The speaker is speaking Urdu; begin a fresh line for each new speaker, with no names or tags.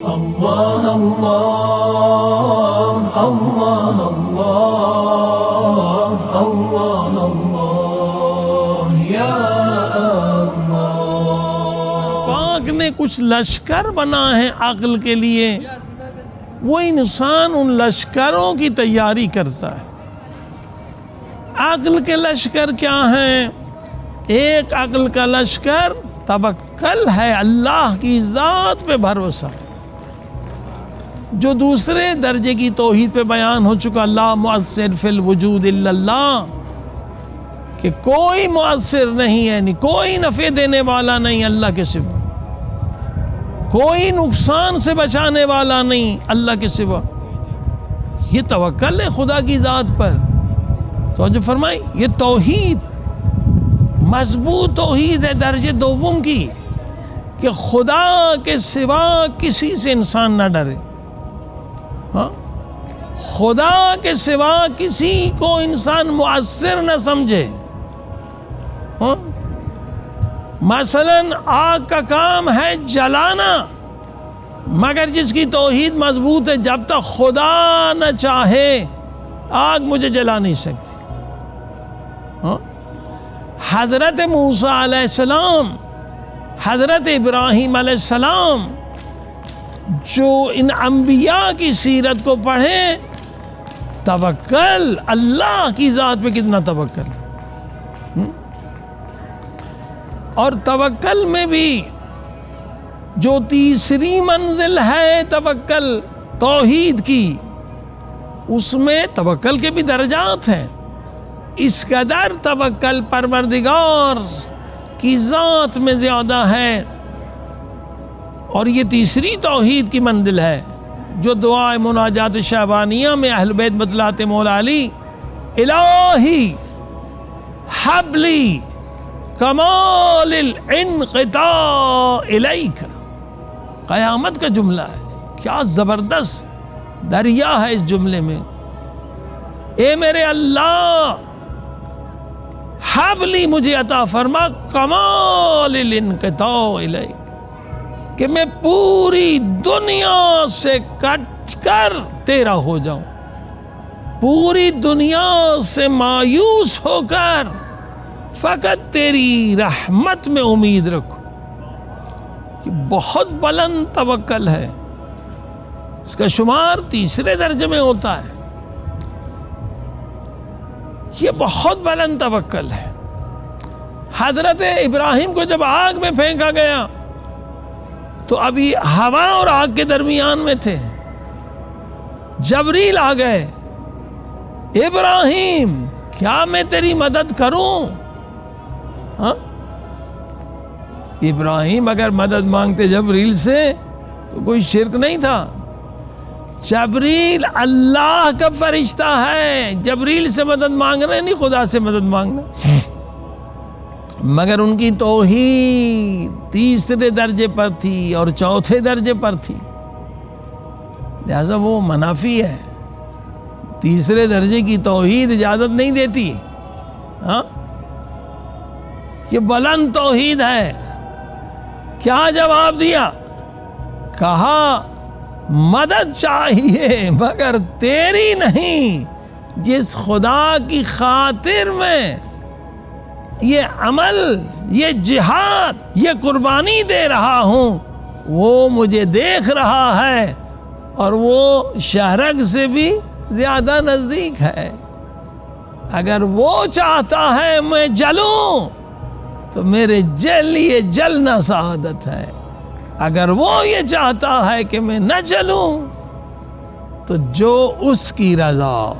اللہ اللہ اللہ اللہ اللہ اللہ یا اللہ۔
پاک نے کچھ لشکر بنا ہے عقل کے لیے، وہ انسان ان لشکروں کی تیاری کرتا ہے۔ عقل کے لشکر کیا ہیں؟ ایک عقل کا لشکر توکل ہے، اللہ کی ذات پہ بھروسہ، جو دوسرے درجے کی توحید پہ بیان ہو چکا، لا مؤثر فی الوجود الا اللہ، کہ کوئی مؤثر نہیں ہے، کوئی نفع دینے والا نہیں اللہ کے سوا، کوئی نقصان سے بچانے والا نہیں اللہ کے سوا۔ یہ توکل ہے خدا کی ذات پر۔ تو جو فرمائی یہ توحید مضبوط توحید ہے درجے دوم کی، کہ خدا کے سوا کسی سے انسان نہ ڈرے، خدا کے سوا کسی کو انسان مؤثر نہ سمجھے۔ مثلا آگ کا کام ہے جلانا، مگر جس کی توحید مضبوط ہے، جب تک خدا نہ چاہے آگ مجھے جلا نہیں سکتی۔ حضرت موسیٰ علیہ السلام، حضرت ابراہیم علیہ السلام، جو ان انبیاء کی سیرت کو پڑھیں، توکل اللہ کی ذات پہ کتنا توکل، اور توکل میں بھی جو تیسری منزل ہے توکل توحید کی، اس میں توکل کے بھی درجات ہیں۔ اس قدر توکل پروردگار کی ذات میں زیادہ ہے، اور یہ تیسری توحید کی منزل ہے، جو دعائے مناجات شعبانیہ میں اہل بیت بتلاتے مولا علی، الہی حبلی کمال الانقطاع الیک، قیامت کا جملہ ہے، کیا زبردست دریا ہے اس جملے میں۔ اے میرے اللہ، حبلی مجھے عطا فرما کمال الانقطاع الیک، کہ میں پوری دنیا سے کٹ کر تیرا ہو جاؤں، پوری دنیا سے مایوس ہو کر فقط تیری رحمت میں امید رکھو۔ یہ بہت بلند توکل ہے، اس کا شمار تیسرے درجے میں ہوتا ہے۔ یہ بہت بلند توکل ہے۔ حضرت ابراہیم کو جب آگ میں پھینکا گیا تو ابھی ہوا اور آگ کے درمیان میں تھے، جبریل آ گئے، ابراہیم کیا میں تیری مدد کروں؟ ابراہیم اگر مدد مانگتے جبریل سے تو کوئی شرک نہیں تھا۔ جبریل اللہ کا فرشتہ ہے، جبریل سے مدد مانگنا نہیں، خدا سے مدد مانگنا، مگر ان کی توحید تیسرے درجے پر تھی اور چوتھے درجے پر تھی، لہذا وہ منافی ہے۔ تیسرے درجے کی توحید اجازت نہیں دیتی، یہ بلند توحید ہے۔ کیا جواب دیا؟ کہا مدد چاہیے مگر تیری نہیں، جس خدا کی خاطر میں یہ عمل، یہ جہاد، یہ قربانی دے رہا ہوں، وہ مجھے دیکھ رہا ہے، اور وہ شہرگ سے بھی زیادہ نزدیک ہے۔ اگر وہ چاہتا ہے میں جلوں تو میرے لیے جلنا سعادت ہے، اگر وہ یہ چاہتا ہے کہ میں نہ جلوں تو جو اس کی رضا